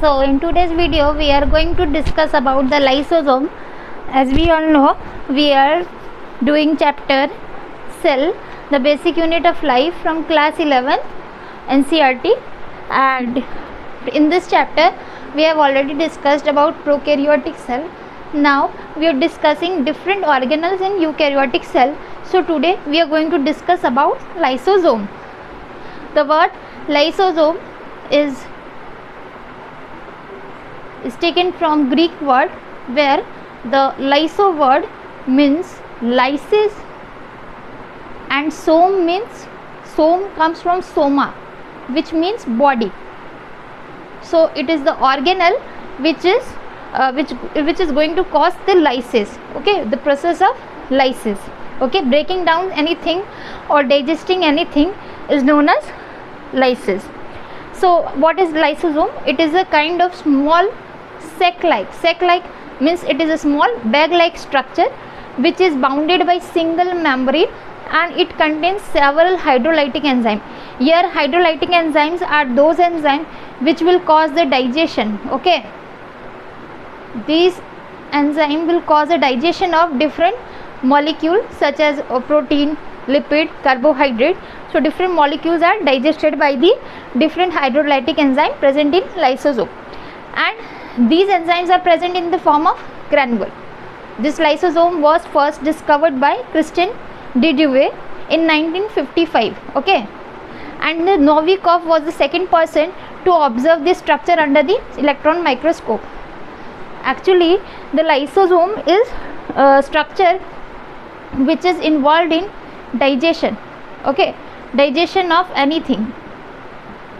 So in today's video we are going to discuss about the lysosome. As we all know, we are doing chapter cell, the basic unit of life from class 11 NCERT, and in this chapter we have already discussed about prokaryotic cell. Now we are discussing different organelles in eukaryotic cell. So today we are going to discuss about lysosome. The word lysosome is taken from Greek word, where the lyso word means lysis and some comes from soma, which means body. So it is the organelle which is going to cause the lysis, okay, the process of lysis, okay, breaking down anything or digesting anything is known as lysis. So what is lysosome? It is a kind of small sac-like means it is a small bag-like structure which is bounded by single membrane, and it contains several hydrolytic enzymes. Here hydrolytic enzymes are those enzymes which will cause the digestion, okay. These enzymes will cause the digestion of different molecules such as protein, lipid, carbohydrate. So different molecules are digested by the different hydrolytic enzyme present in lysosome, and these enzymes are present in the form of granule. This lysosome was first discovered by Christian de Duve in 1955, okay, and Novikov was the second person to observe this structure under the electron microscope. Actually, the lysosome is a structure which is involved in digestion, okay, digestion of anything,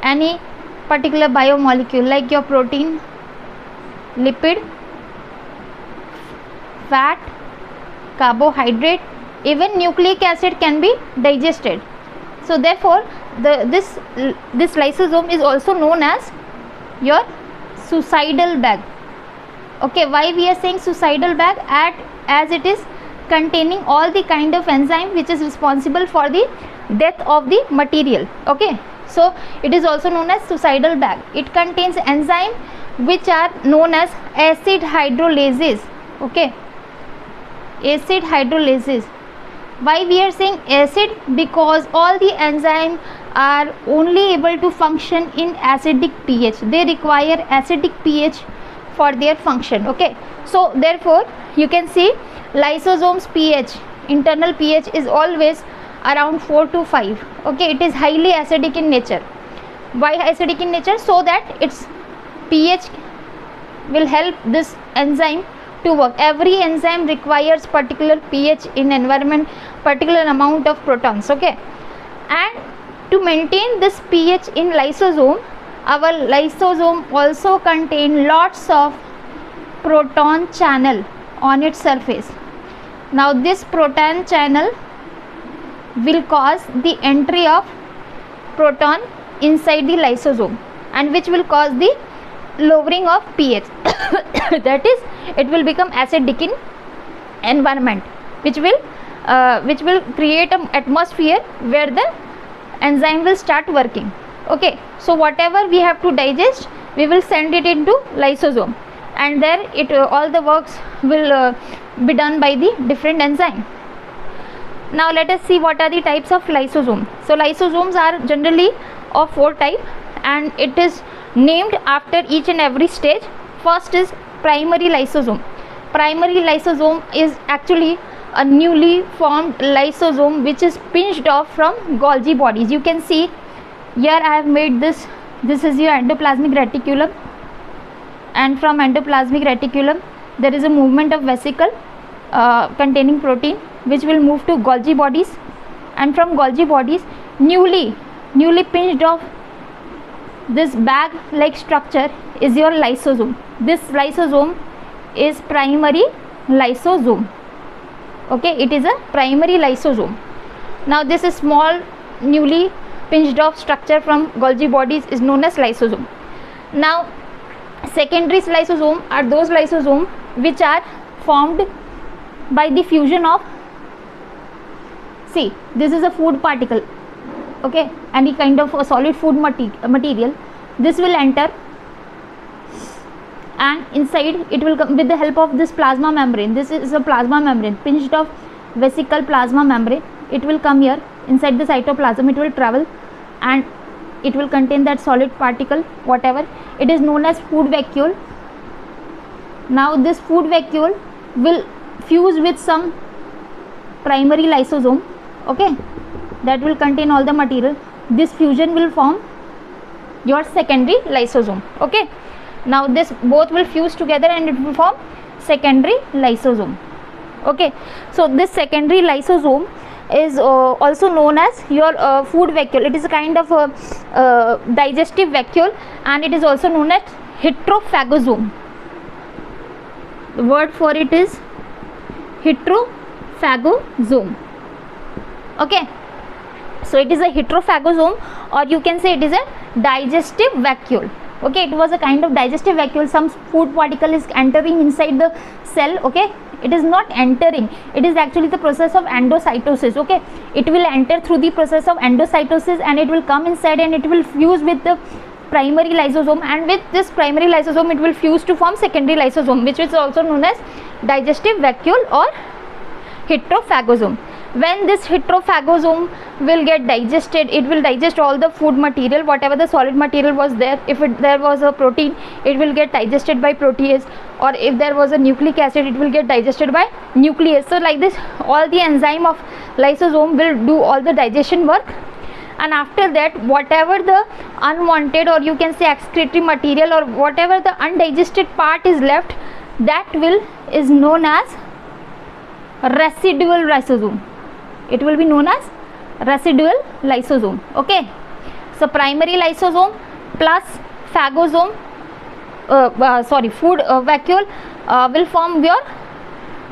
any particular biomolecule like your protein, lipid, fat, carbohydrate, even nucleic acid can be digested. So therefore this lysosome is also known as your suicidal bag, okay. Why we are saying suicidal bag? As it is containing all the kind of enzyme which is responsible for the death of the material, okay. So it is also known as suicidal bag. It contains enzyme which are known as acid hydrolases, okay, acid hydrolases. Why we are saying acid? Because all the enzymes are only able to function in acidic pH. They require acidic pH for their function, okay. So therefore you can see lysosome's pH, internal pH, is always around 4 to 5, okay. It is highly acidic in nature. Why acidic in nature? So that its pH will help this enzyme to work. Every enzyme requires particular pH in environment, particular amount of protons, okay. And to maintain this pH in lysosome, our lysosome also contain lots of proton channel on its surface. Now this proton channel will cause the entry of proton inside the lysosome, and which will cause the lowering of pH that is, it will become acidic in environment, which will create an atmosphere where the enzyme will start working, okay. So whatever we have to digest, we will send it into lysosome, and there it all the works will be done by the different enzyme. Now let us see what are the types of lysosome. So lysosomes are generally of 4 types, and it is named after each and every stage. First is primary lysosome. Primary lysosome is actually a newly formed lysosome which is pinched off from Golgi bodies. You can see here I have made this is your endoplasmic reticulum, and from endoplasmic reticulum there is a movement of vesicle containing protein which will move to Golgi bodies, and from Golgi bodies newly pinched off this bag like structure is your lysosome. This lysosome is primary lysosome, okay. It is a primary lysosome. Now this is small newly pinched off structure from Golgi bodies is known as lysosome. Now secondary lysosome are those lysosome which are formed by the fusion of, see, this is a food particle, okay, any kind of a solid food material. This will enter and inside it will come with the help of this plasma membrane. This is a plasma membrane, pinched off vesicle plasma membrane. It will come here inside the cytoplasm. It will travel and it will contain that solid particle, whatever. It is known as food vacuole. Now this food vacuole will fuse with some primary lysosome, okay, that will contain all the material. This fusion will form your secondary lysosome, okay. Now this both will fuse together and it will form secondary lysosome, okay. So this secondary lysosome is also known as your food vacuole. It is a kind of digestive vacuole, and it is also known as heterophagosome. The word for it is heterophagosome, okay. So it is a heterophagosome, or you can say it is a digestive vacuole, okay. It was a kind of digestive vacuole. Some food particle is entering inside the cell, okay. It is not entering, it is actually the process of endocytosis, okay. It will enter through the process of endocytosis and it will come inside and it will fuse with the primary lysosome, and with this primary lysosome it will fuse to form secondary lysosome, which is also known as digestive vacuole or heterophagosome. When this heterophagosome will get digested, it will digest all the food material, whatever the solid material was there. If there was a protein, it will get digested by protease, or if there was a nucleic acid, it will get digested by nuclease. So like this, all the enzyme of lysosome will do all the digestion work, and after that whatever the unwanted, or you can say excretory material, or whatever the undigested part is left, that is known as residual lysosome. It will be known as residual lysosome, okay. So primary lysosome plus phagosome, food vacuole will form your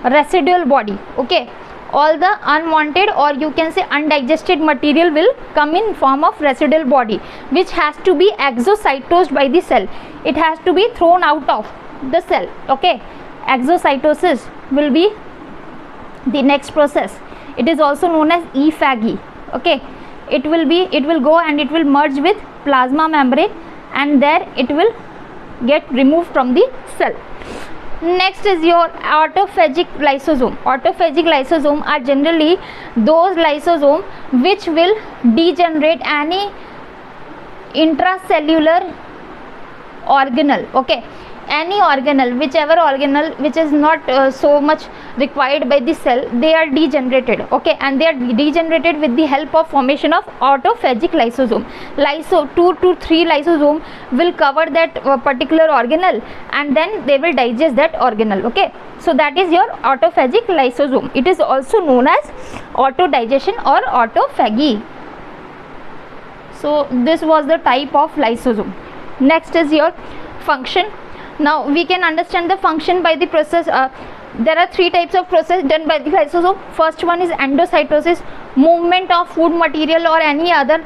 residual body, okay. All the unwanted, or you can say undigested material will come in form of residual body, which has to be exocytosed by the cell. It has to be thrown out of the cell, okay. Exocytosis will be the next process. It is also known as ephagy, okay. It will go and it will merge with plasma membrane, and there it will get removed from the cell. Next is your autophagic lysosome. Autophagic lysosome are generally those lysosome which will degenerate any intracellular organelle, okay. Any organelle, whichever organelle which is not so much required by the cell, they are degenerated, okay, and they are degenerated with the help of formation of autophagic lysosome. 2 to 3 lysosome will cover that particular organelle, and then they will digest that organelle, okay. So that is your autophagic lysosome. It is also known as autodigestion or autophagy. So this was the type of lysosome. Next is your function. Now we can understand the function by the process. There are 3 types of process done by the lysosome. First one is endocytosis, movement of food material or any other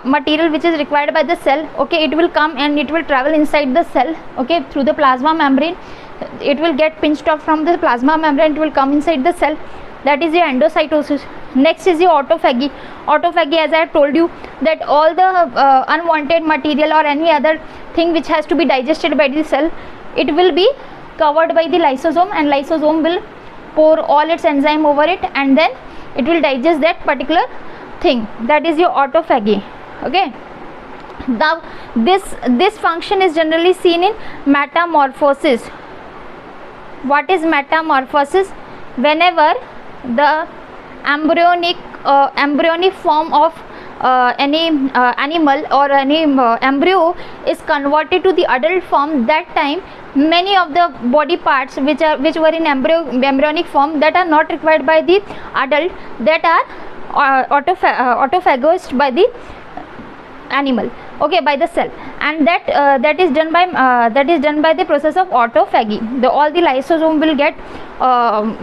material which is required by the cell, okay. It will come and it will travel inside the cell, okay, through the plasma membrane. It will get pinched off from the plasma membrane, it will come inside the cell. That is your endocytosis. Next is your autophagy. Autophagy, as I have told you, that all the unwanted material or any other thing which has to be digested by the cell, it will be covered by the lysosome, and lysosome will pour all its enzyme over it, and then it will digest that particular thing. That is your autophagy, okay. Now this function is generally seen in metamorphosis. What is metamorphosis? Whenever the embryonic form of any animal or any embryo is converted to the adult form, that time many of the body parts which were in embryonic form, that are not required by the adult, that are autophagosed by the animal, okay, by the cell, and that is done by the process of autophagy. All the lysosome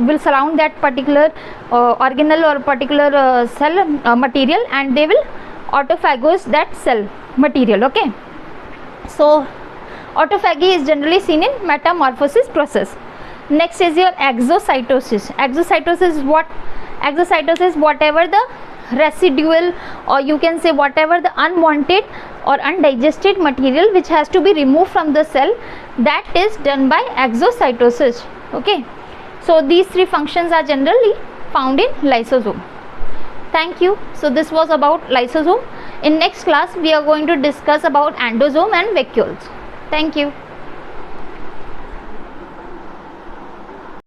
will surround that particular organelle or particular cell material, and they will autophagose that cell material, okay. So autophagy is generally seen in metamorphosis process. Next is your exocytosis. Exocytosis is what? Exocytosis, whatever the residual, or you can say whatever the unwanted or undigested material which has to be removed from the cell, that is done by exocytosis. Okay, so these three functions are generally found in lysosome. Thank you. So this was about lysosome. In next class we are going to discuss about endosome and vacuoles. Thank you.